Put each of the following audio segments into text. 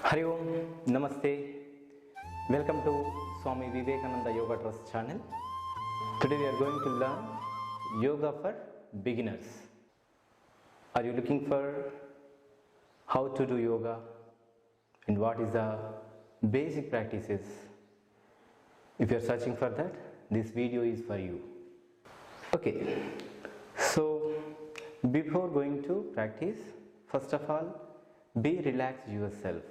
Hari Om, Namaste. Welcome to Swami Vivekananda Yoga Trust channel. Today we are going to learn yoga for beginners. Are you looking for how to do yoga and what is the basic practices? If you are searching for that, this video is for you. Okay, so before going to practice, first of all, be relaxed yourself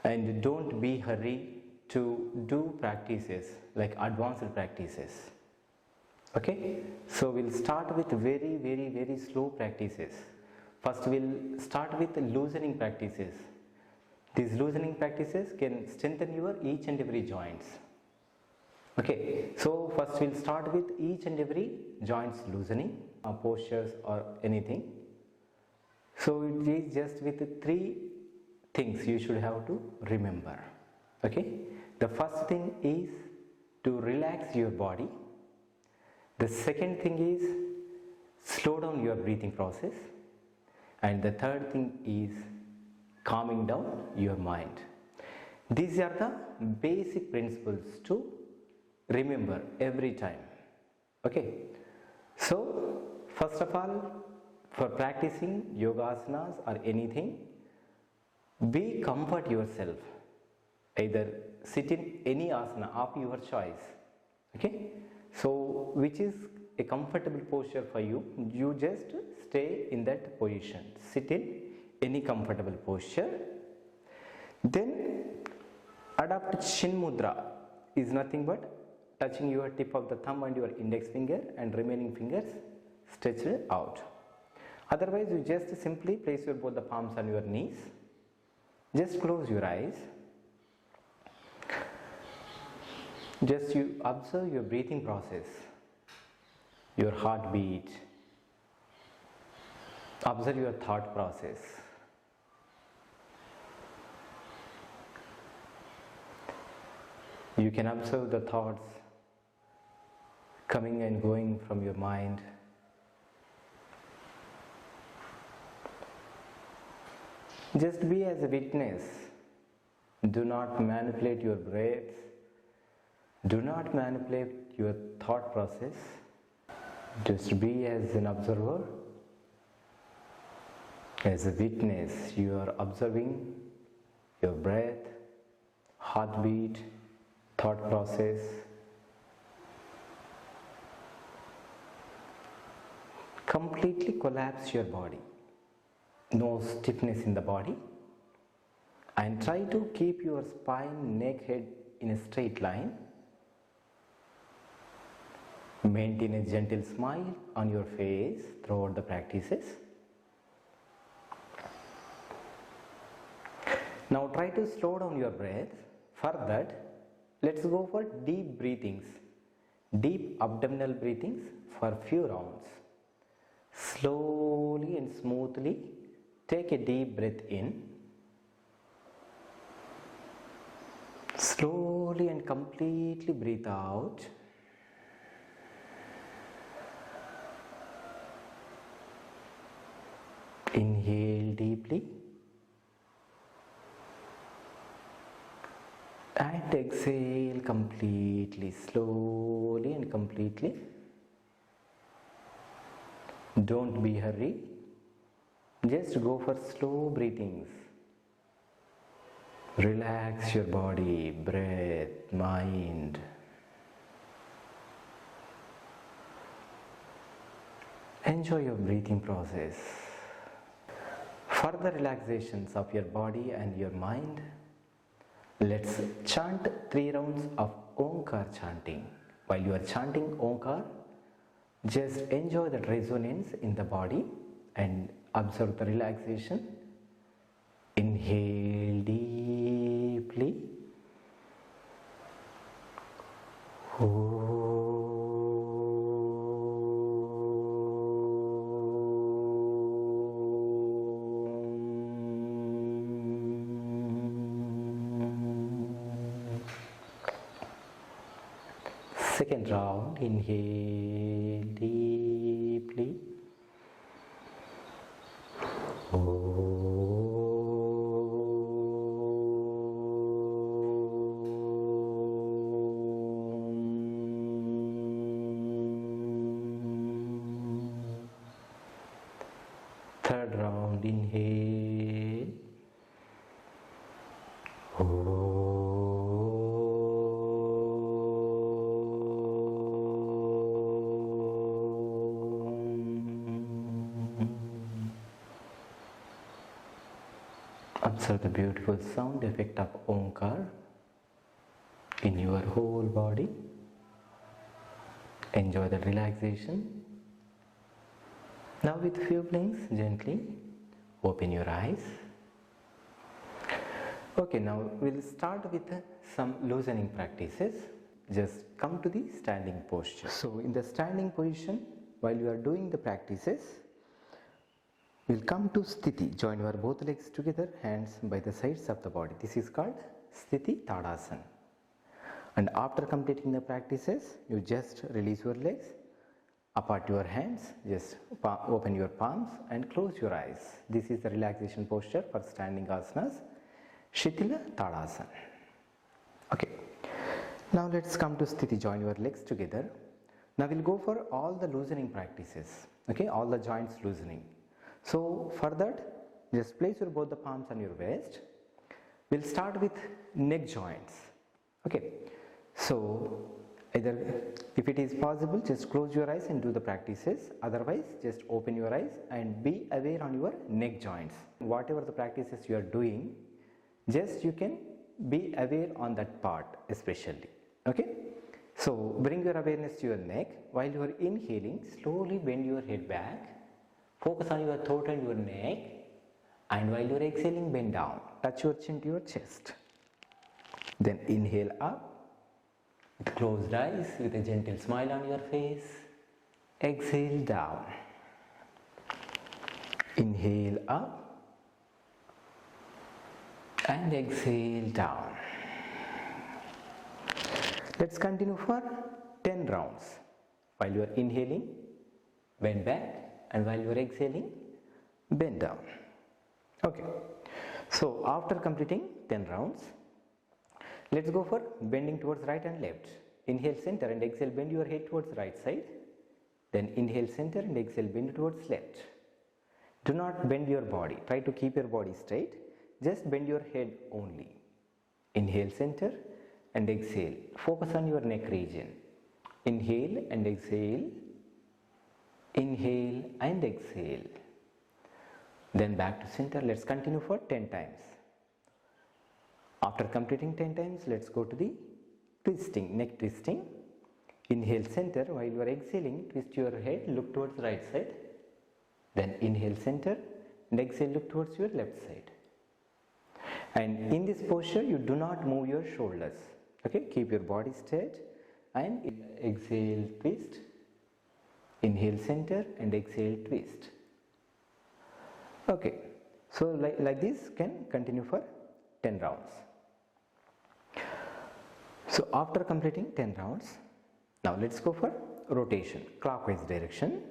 and don't be hurry to do practices like advanced practices. Okay, so we'll start with very slow practices. First we'll start with loosening practices. These loosening practices can strengthen your each and every joints. Okay, so first we'll start with each and every joints loosening, postures or anything. So it is just with three things you should have to remember. Okay, the first thing is to relax your body. The second thing is slow down your breathing process, and the third thing is calming down your mind. These are the basic principles to remember every time. Okay, so first of all, for practicing yoga asanas or anything, be comfort yourself. Either sit in any asana of your choice. Okay, so which is a comfortable posture for you, you just stay in that position. Sit in any comfortable posture. Then adopt Shin Mudra, is nothing but touching your tip of the thumb and your index finger and remaining fingers stretched out. Otherwise, you just simply place your both the palms on your knees. Just close your eyes. Just you observe your breathing process, your heartbeat. Observe your thought process. You can observe the thoughts coming and going from your mind. Just be as a witness. Do not manipulate your breath. Do not manipulate your thought process. Just be as an observer. As a witness, you are observing your breath, heartbeat, thought process. Completely collapse your body. No stiffness in the body, and try to keep your spine, neck, head in a straight line. Maintain a gentle smile on your face throughout the practices. Now try to slow down your breath. For that, let's go for deep breathings, deep abdominal breathings for few rounds. Slowly and smoothly take a deep breath in. Slowly and completely breathe out. Inhale deeply and exhale completely, slowly and completely. Don't be hurried. Just go for slow breathings. Relax your body, breath, mind. Enjoy your breathing process. For the relaxations of your body and your mind, let's chant 3 rounds of Omkar chanting. While you are chanting Omkar, just enjoy that resonance in the body and observe the relaxation. Inhale deeply. Second round, inhale deeply. Om. Observe the beautiful sound effect of Omkar in your whole body. Enjoy the relaxation. Now with few blinks, gently open your eyes. Okay, now we'll start with some loosening practices. Just come to the standing posture. So in the standing position, while you are doing the practices, we'll come to Sthiti. Join your both legs together, hands by the sides of the body. This is called Sthiti Tadasana. And after completing the practices, you just release your legs, apart your hands, just open your palms and close your eyes. This is the relaxation posture for standing asanas, Shitila Tadasana. Okay. Now let's come to Sthiti. Join your legs together. Now we'll go for all the loosening practices. Okay, all the joints loosening. So for that, just place your both the palms on your waist. We'll start with neck joints. Okay, so either if it is possible, just close your eyes and do the practices. Otherwise, just open your eyes and be aware on your neck joints. Whatever the practices you are doing, just you can be aware on that part especially. Okay, so bring your awareness to your neck. While you are inhaling, slowly bend your head back. Focus on your throat and your neck, and while you are exhaling, bend down. Touch your chin to your chest. Then inhale up with closed eyes, with a gentle smile on your face. Exhale down. Inhale up and exhale down. Let's continue for 10 rounds. While you are inhaling, bend back, and while you are exhaling, bend down. Okay, so after completing 10 rounds, let's go for bending towards right and left. Inhale center and exhale, bend your head towards right side. Then inhale center and exhale, bend towards left. Do not bend your body. Try to keep your body straight. Just bend your head only. Inhale center and exhale. Focus on your neck region. Inhale and exhale. Inhale and exhale. Then back to center. Let's continue for 10 times. After completing 10 times, let's go to the twisting, neck twisting. Inhale center. While you are exhaling, twist your head, look towards the right side. Then inhale center and exhale, look towards your left side. And in this posture, you do not move your shoulders. Okay, keep your body straight and exhale, twist. Inhale center and exhale, twist. Okay, so like this can continue for 10 rounds. So after completing 10 rounds, now let's go for rotation, clockwise direction.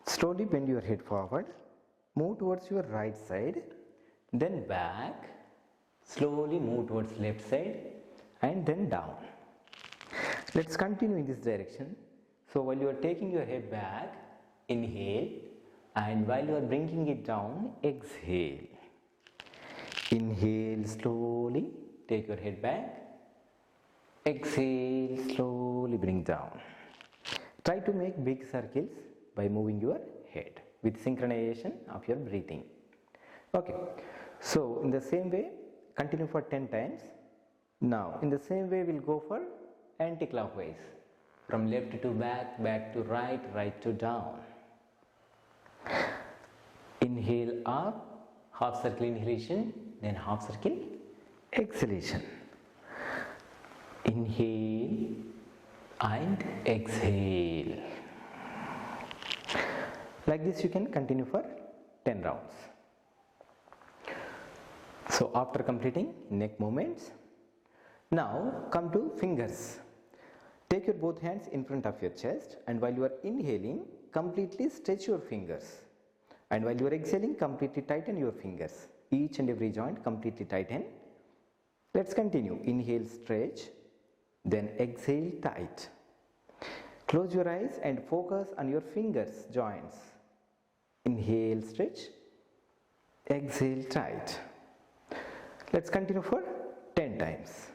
Slowly bend your head forward, move towards your right side, then back, slowly move towards left side and then down. Let's continue in this direction. So while you are taking your head back, inhale, and while you are bringing it down, exhale. Inhale slowly, take your head back. Exhale, slowly bring down. Try to make big circles by moving your head with synchronization of your breathing. Okay, so in the same way, continue for 10 times. Now, in the same way, we'll go for anti-clockwise. From left to back, back to right, right to down. Inhale up, half circle inhalation, then half circle exhalation. Inhale and exhale. Like this you can continue for 10 rounds. So after completing neck movements, now come to fingers. Take your both hands in front of your chest, and while you are inhaling, completely stretch your fingers. And while you are exhaling, completely tighten your fingers. Each and every joint completely tighten. Let's continue. Inhale, stretch, then exhale, tight. Close your eyes and focus on your fingers, joints. Inhale, stretch, exhale, tight. Let's continue for 10 times.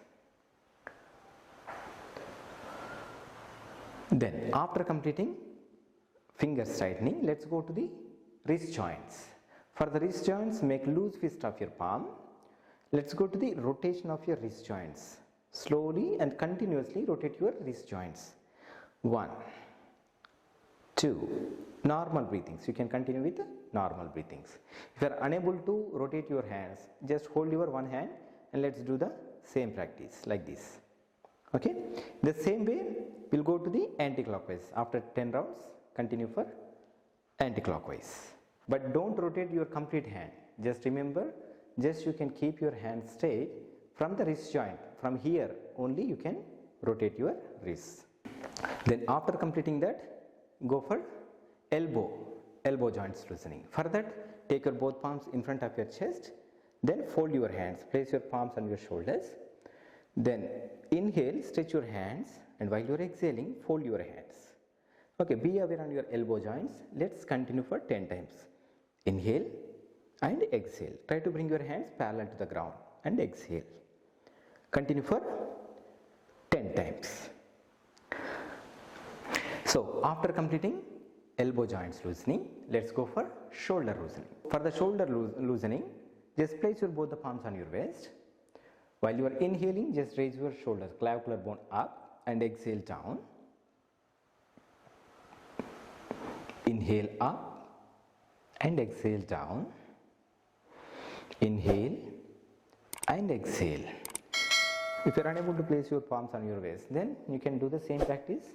Then after completing fingers tightening, let's go to the wrist joints. For the wrist joints, make loose fist of your palm. Let's go to the rotation of your wrist joints. Slowly and continuously rotate your wrist joints. 1, 2, normal breathings. You can continue with normal breathings. If you are unable to rotate your hands, just hold your one hand and let's do the same practice like this. Okay, the same way we'll go to the anti-clockwise. After 10 rounds, continue for anti-clockwise. But don't rotate your complete hand. Just remember, just you can keep your hand straight from the wrist joint. From here only you can rotate your wrists. Then after completing that, go for elbow joints loosening. For that, take your both palms in front of your chest. Then fold your hands. Place your palms on your shoulders. Then inhale, stretch your hands, and while you are exhaling, fold your hands. Okay, be aware on your elbow joints. Let's continue for 10 times. Inhale and exhale. Try to bring your hands parallel to the ground and exhale. Continue for 10 times. So after completing elbow joints loosening, let's go for shoulder loosening. For the shoulder loosening, just place your both the palms on your waist. While you are inhaling, just raise your shoulders, clavicular bone up, and exhale down. Inhale up and exhale down. Inhale and exhale. If you are unable to place your palms on your waist, then you can do the same practice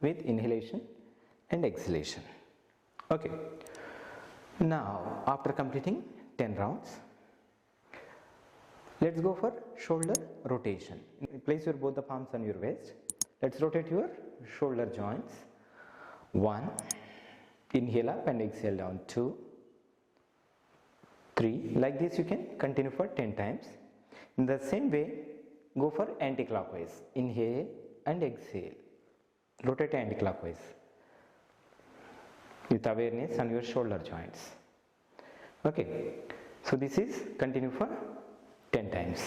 with inhalation and exhalation. Okay. Now, after completing 10 rounds, let's go for shoulder rotation. Place your both the palms on your waist. Let's rotate your shoulder joints. 1, inhale up and exhale down. 2, 3. Like this you can continue for 10 times. In the same way, go for anti-clockwise. Inhale and exhale. Rotate anti-clockwise with awareness on your shoulder joints. Okay, so this is continue for 10 times.